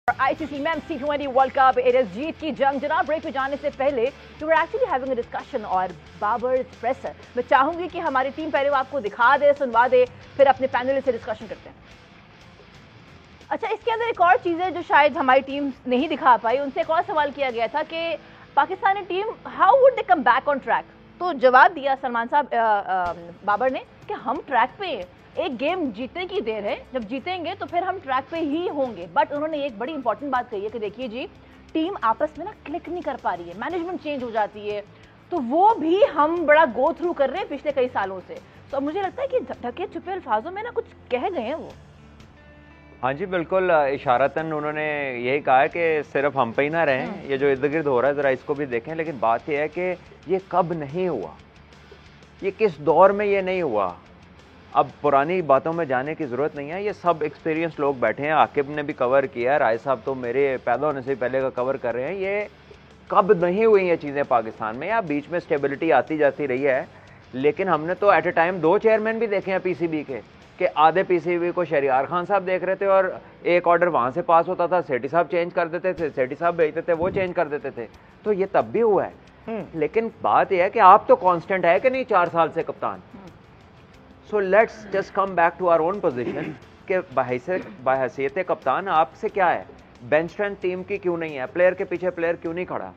ICC Men's T20 world cup it is जीत की जंग। जनाब, ब्रेक पे जाने से पहले we were actually having a discussion और बाबर प्रेसर। मैं चाहूंगी कि हमारी टीम पहले वो आपको दिखा दे, सुनवा दे, फिर अपने पैनल से डिस्कशन करते हैं। अच्छा, इसके अंदर एक और चीज़ है जो शायद हमारी टीम नहीं दिखा पाई। उनसे एक और सवाल किया गया था कि Pakistani team how would they come back on track. तो जवाब दिया सलमान साहब बाबर ने कि हम ट्रैक पे हैं, एक गेम जीतने की देर है, जब जीतेंगे तो फिर हम ट्रैक पे ही होंगे। बट उन्होंने एक बड़ी इंपॉर्टेंट बात कही है कि देखिए जी, टीम आपस में ना क्लिक नहीं कर पा रही है, मैनेजमेंट चेंज हो जाती है, तो वो भी हम बड़ा गो थ्रू कर रहे हैं पिछले कई सालों से। तो मुझे लगता है कि ढके छुपे अल्फाजों में ना कुछ कह गए हैं वो। हाँ जी, बिल्कुल इशारतन उन्होंने यही कहा है कि सिर्फ हम पे ही ना रहें, ये जो इर्द गिर्द हो रहा है ज़रा इसको भी देखें। लेकिन बात यह है कि ये कब नहीं हुआ, ये किस दौर में ये नहीं हुआ। अब पुरानी बातों में जाने की ज़रूरत नहीं है, ये सब एक्सपीरियंस लोग बैठे हैं। आकिब ने भी कवर किया है, राय साहब तो मेरे पैदा होने से पहले का कवर कर रहे हैं। ये कब नहीं हुई ये चीज़ें पाकिस्तान में, या बीच में स्टेबिलिटी आती जाती रही है। लेकिन हमने तो एट ए टाइम 2 चेयरमैन भी देखे हैं पीसीबी के, कि आधे पीसीबी को शहरियार खान साहब देख रहे थे और एक ऑर्डर वहाँ से पास होता था, सेठी साहब चेंज कर देते थे, सेठी साहब भेजते थे, वो चेंज कर देते थे। तो ये तब भी हुआ है। लेकिन बात यह है कि आप तो कांस्टेंट है कि नहीं 4 साल से कप्तान। So let's just come back to our own position कि बहैसियत कप्तान आपसे क्या है, बेंच स्ट्रेंथ टीम की क्यों नहीं है, प्लेयर के पीछे प्लेयर क्यों नहीं खड़ा,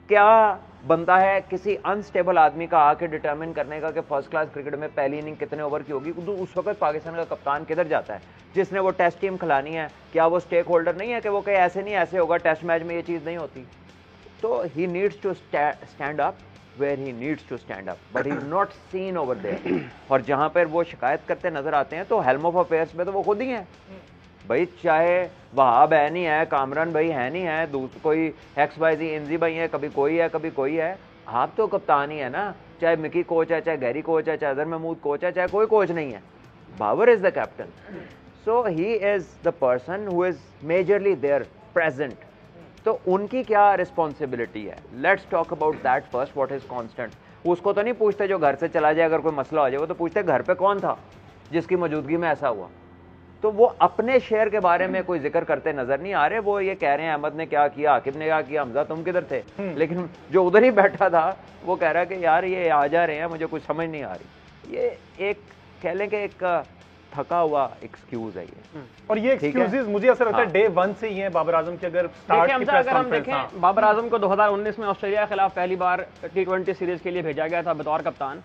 क्या बनता है किसी अनस्टेबल आदमी का आके डिटरमिन करने का कि फर्स्ट क्लास क्रिकेट में पहली इनिंग कितने ओवर की होगी। तो उस वक्त पाकिस्तान का कप्तान किधर जाता है जिसने वो टेस्ट टीम खिलानी है? क्या वो स्टेक होल्डर नहीं है कि वो कहे ऐसे नहीं ऐसे होगा, टेस्ट मैच में ये चीज़ नहीं होती। तो he needs to stand up where he needs to stand up, but he's not seen over there। और जहां पर वो शिकायत करते नजर आते हैं तो हेल्म ऑफ अफेयर्स में तो वो खुद ही हैं भाई, चाहे वहाब है नहीं है, कामरान भाई है नहीं है, कोई एक्स वाई जी इंजी भाई है, कभी कोई है कभी कोई है। आप तो कप्तान ही है ना, चाहे मिकी कोच है, चाहे गैरी कोच है, चाहे अजहर महमूद कोच है, चाहे कोई कोच नहीं है। Babar is the captain, so he is the person who is majorly there present. तो उनकी क्या रिस्पॉन्सिबिलिटी है, let's talk about that first. What is constant, उसको तो नहीं पूछते जो घर से चला जाए अगर कोई मसला हो जाए, वो तो पूछते घर पे कौन था जिसकी मौजूदगी में ऐसा हुआ। तो वो अपने शेयर के बारे में कोई जिक्र करते नजर नहीं आ रहे। वो ये कह रहे हैं अहमद ने क्या किया, आकिब ने क्या किया, हमजा तुम किधर थे। लेकिन जो उधर ही बैठा था वो कह रहा है कि यार ये आ जा रहे हैं, मुझे कुछ समझ नहीं आ रही। ये एक कह लें कि एक थका हुआ एक्सक्यूज है ये। और ये एक्सक्यूजेस मुझे ऐसा लगता है डे 1 से ही है बाबर आजम के। अगर हम देखें, बाबर आजम को 2019 में ऑस्ट्रेलिया के खिलाफ पहली बार T20 सीरीज के लिए भेजा गया था बतौर कप्तान।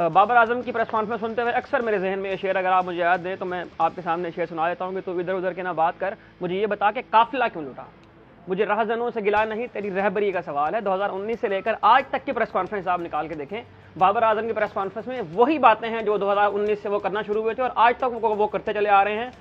बाबर आजम की प्रेस कॉन्फ्रेंस सुनते हुए अक्सर मेरे जहन में ये शेर, अगर आप मुझे याद दें तो मैं आपके सामने शेर सुना देता हूँ कि तो इधर उधर के ना बात कर, मुझे ये बता के काफिला क्यों लुटा, मुझे राहजनों से गिला नहीं, तेरी रहबरी का सवाल है। 2019 से लेकर आज तक की प्रेस कॉन्फ्रेंस आप निकाल के देखें, बाबर आजम की प्रेस कॉन्फ्रेंस में वही बातें हैं जो 2019 से वो करना शुरू हुए थे और आज तक वो करते चले आ रहे हैं।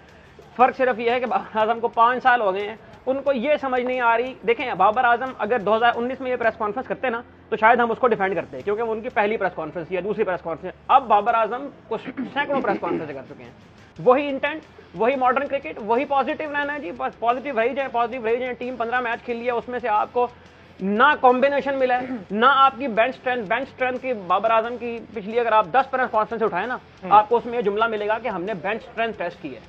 फर्क सिर्फ ये है कि बाबर आजम को 5 साल हो गए हैं, उनको ये समझ नहीं आ रही। देखें, बाबर आजम अगर 2019 में ये प्रेस कॉन्फ्रेंस करते ना तो शायद हम उसको डिफेंड करते, क्योंकि वो उनकी पहली प्रेस कॉन्फ्रेंस या दूसरी प्रेस कॉन्फ्रेंस। अब बाबर आजम कुछ सैकड़ों प्रेस कॉन्फ्रेंस कर चुके हैं, वही इंटेंट, वही मॉडर्न क्रिकेट, वही पॉजिटिव रहना है जी, बस पॉजिटिव रही जाए, पॉजिटिव रही जाए। टीम 15 मैच खेल लिया, उसमें से आपको ना कॉम्बिनेशन मिला है, ना आपकी बेंच स्ट्रेंथ की बाबर आजम की पिछली अगर आप 10 प्रेस कॉन्फ्रेंस उठाए ना, आपको उसमें यह जुमला मिलेगा कि हमने बेंच स्ट्रेंथ टेस्ट की है।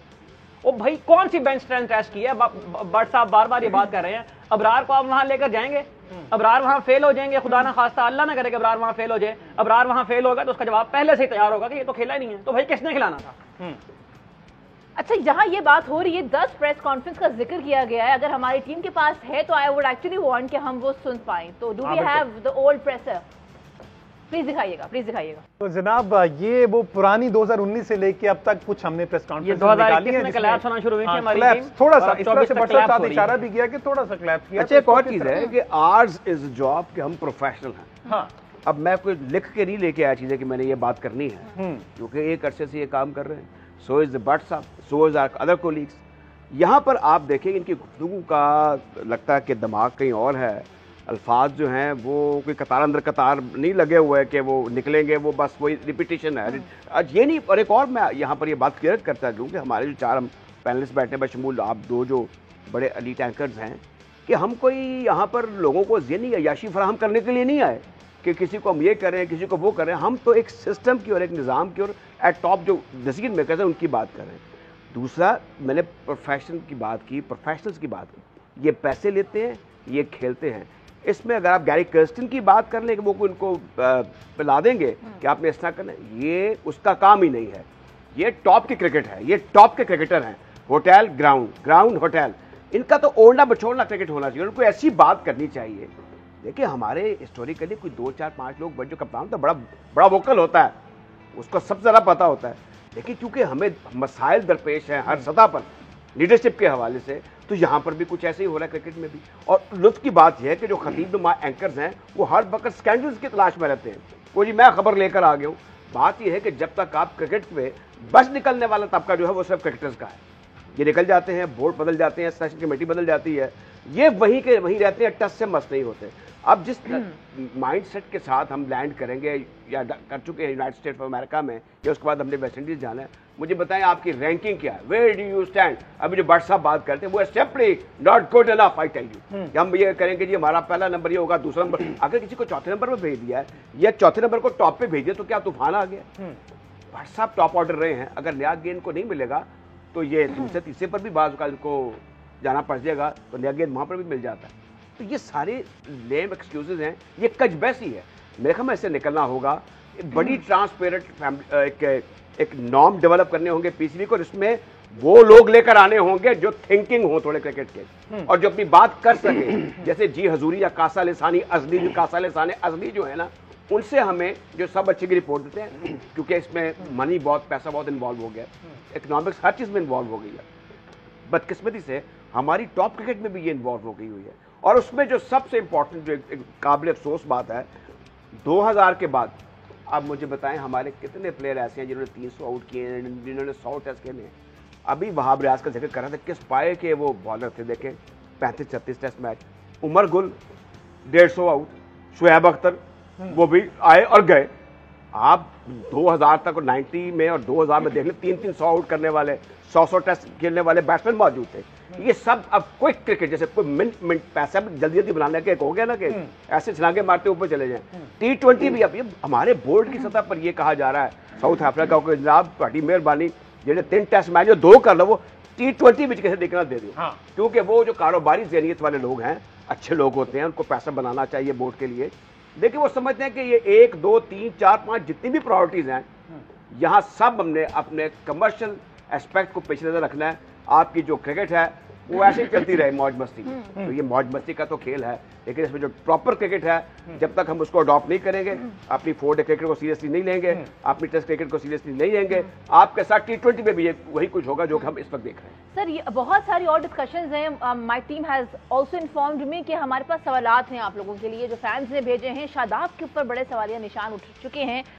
ओ भाई, कौन सी बेंच स्ट्रेंथ टेस्ट की है? बट साहब बार बार ये बात कर रहे हैं। अबरार को आप वहां लेकर जाएंगे, अबरार वहां फेल हो जाएंगे, खुदा ना खास्ता, अल्लाह ना करे कि अबरार वहां फेल हो जाए। अबरार वहां फेल होगा तो उसका जवाब पहले से ही तैयार होगा कि ये तो खेला ही नहीं है, तो भाई किसने खिलाना था? अच्छा, जहां ये बात हो रही है 10 प्रेस कॉन्फ्रेंस का जिक्र किया गया है, अगर हमारी टीम के पास है तो आई वुड एक्चुअली वांट कि हम वो सुन पाएं। तो do we have the old presser? Please दिखाइएगा, प्लीज दिखाइएगा। तो जनाब, ये वो पुरानी 2019 से लेके अब तक कुछ हमने प्रेस कॉन्फ्रेंस निकाली है, क्लैप्स होना शुरू हुई थी हमारी टीम। थोड़ा सा इस तरह से बट साथ इशारा भी किया कि थोड़ा सा क्लैप्स किया। अच्छा, एक और चीज है कि आर्स इज जॉब कि हम प्रोफेशनल हैं। हाँ, अब मैं कोई लिख के नहीं लेके आया चीजें कि मैंने ये बात करनी है, क्योंकि एक अरसे से ये काम कर रहे हैं। So is the Butt sahab, so is our other colleagues. यहाँ पर आप देखें इनकी गुफ्तगू का लगता है कि दिमाग कहीं और है। अल्फाज जो हैं वो कोई कतार अंदर कतार नहीं लगे हुए हैं कि वो निकलेंगे, वो बस वही रिपीटिशन है। आज ये नहीं, और एक और मैं यहाँ पर ये बात क्लियर करता हूँ कि हमारे जो 4 हम पैनलिस्ट बैठे हैं, बशमूल आप 2 जो बड़े एलीट एंकर्स हैं, कि हम कोई यहाँ पर लोगों को ज़हनी अय्याशी फराहम करने के लिए नहीं आए कि किसी को हम ये करें, किसी को वो करें। हम तो एक सिस्टम की और एक निज़ाम की और एट टॉप जो डिसीजन मेकर्स हैं उनकी बात कर रहे हैं। दूसरा, मैंने प्रोफेशन की बात की, प्रोफेशनल्स की बात की। ये पैसे लेते हैं, ये खेलते हैं। इसमें अगर आप गैरी कर्स्टन की बात कर लें कि वो उनको पिला देंगे कि आपने इस तरह करना, ये उसका काम ही नहीं है। ये टॉप की क्रिकेट है, ये टॉप के क्रिकेटर हैं। होटल ग्राउंड, ग्राउंड होटल, इनका तो ओढ़ना बछोड़ना क्रिकेट होना चाहिए। उनको ऐसी बात करनी चाहिए। देखिए हमारे हिस्टोरिकली कोई 2 4 5 लोग जो कप्तान तो बड़ा वोकल होता है, उसको सबसे ज़्यादा पता होता है। लेकिन क्योंकि हमें मसाइल दरपेश हैं हर सतह पर लीडरशिप के हवाले से, तो यहाँ पर भी कुछ ऐसे ही हो रहा है क्रिकेट में भी। और लुत्फ की बात यह है कि जो खतीब नुमा एंकर्स हैं वो हर वक्त स्कैंडल्स की तलाश में रहते हैं। वो जी मैं खबर लेकर आ गया हूँ। बात यह है कि जब तक आप क्रिकेट में बस निकलने वाला तबका जो है वो सिर्फ क्रिकेटर्स का है। ये निकल जाते हैं, बोर्ड बदल जाते हैं, सेशन कमेटी बदल जाती है, ये वहीं के वहीं रहते हैं, टच से मस नहीं होते। अब जिस माइंडसेट के साथ हम लैंड करेंगे या कर चुके हैं यूनाइटेड स्टेट्स ऑफ अमेरिका में, या उसके बाद हमने वेस्ट इंडीज जाना है, मुझे बताएं आपकी रैंकिंग क्या है, वेयर डू यू स्टैंड। अभी जो भट्ट साहब बात करते हैं वो simply not good enough, I tell you. हम ये करेंगे जी हमारा पहला नंबर ये होगा, दूसरा नंबर, अगर किसी को चौथे नंबर पर भेज दिया है या चौथे नंबर को टॉप पे भेज दिया तो क्या तूफान आ गया। भट्ट साहब टॉप ऑर्डर रहे हैं, अगर नया गेंद को नहीं मिलेगा तो ये दूसरे तीसरे पर भी बाज का इनको जाना पड़ जाएगा, तो नया गेंद वहां पर भी मिल जाता है। तो ये सारे लेम एक्सक्यूजेज हैं, ये कजबैसी है। मेरे ख्याल में इससे निकलना होगा। एक बड़ी ट्रांसपेरेंट एक नॉर्म डेवलप करने होंगे पीसीबी को, जिसमें वो लोग लेकर आने होंगे जो थिंकिंग हो थोड़े क्रिकेट के और जो अपनी बात कर सके। जैसे जी हजूरी या कासा लिसानी अजली जो है ना, उनसे हमें जो सब अच्छी की रिपोर्ट देते हैं, क्योंकि इसमें मनी बहुत, पैसा बहुत इन्वॉल्व हो गया, इकोनॉमिक्स हर चीज़ में इन्वॉल्व हो गई है। बदकिस्मती से हमारी टॉप क्रिकेट में भी ये इन्वॉल्व हो गई हुई है। और उसमें जो सबसे इंपॉर्टेंट जो एक काबिल अफसोस बात है, 2000 के बाद आप मुझे बताएं हमारे कितने प्लेयर ऐसे हैं जिन्होंने 300 आउट किए हैं, जिन्होंने 100 टेस्ट खेले हैं। अभी वहाब रियाज का जिक्र कर रहा था, किस पाए के वो बॉलर थे, देखें 35-36 test match. Umar Gul 150 out, Shoaib Akhtar वो भी आए और गए। आप 2000 तक और 90 में और 2000 में देख लें 300 आउट करने वाले, 100 टेस्ट खेलने वाले बैट्समैन मौजूद थे। ये सब अब क्विक क्रिकेट, जैसे कोई मिनट पैसा जल्दी जल्दी बनाने के एक हो गया ना कि ऐसे छलांगे मारते ऊपर चले जाएं। T20 भी अब ये हमारे बोर्ड की सतह पर ये कहा जा रहा है साउथ अफ्रीका को, जनाब ਤੁਹਾਡੀ मेहरबानी जिन्हें 3 टेस्ट मैच जो 2 कर लो वो T20 भी कैसे देखना दे दो। क्योंकि वो जो कारोबारी ज़हनियत वाले लोग हैं, अच्छे लोग होते हैं, उनको पैसा बनाना चाहिए बोर्ड के लिए। देखिए वो समझते हैं कि ये 1 2 3 4 5 जितनी भी प्रायोरिटीज हैं, यहाँ सब हमने अपने कमर्शियल एस्पेक्ट को पेश नजर रखना है। आपकी जो क्रिकेट है वो ऐसे ही चलती रहे मौज मस्ती। तो ये मौज मस्ती का तो खेल है, लेकिन इसमें जो प्रॉपर क्रिकेट है, जब तक हम उसको अडॉप्ट नहीं करेंगे, अपनी 4 डे क्रिकेट को सीरियसली नहीं लेंगे, अपनी टेस्ट क्रिकेट को सीरियसली नहीं लेंगे, आपके साथ T20 में भी वही कुछ होगा जो हम इस वक्त देख रहे हैं। सर ये बहुत सारी और डिस्कशंस हैं। My team has also informed मी कि हमारे पास सवालात हैं आप लोगों के लिए जो फैंस ने भेजे हैं। शादाब के ऊपर बड़े सवालिया निशान उठ चुके हैं।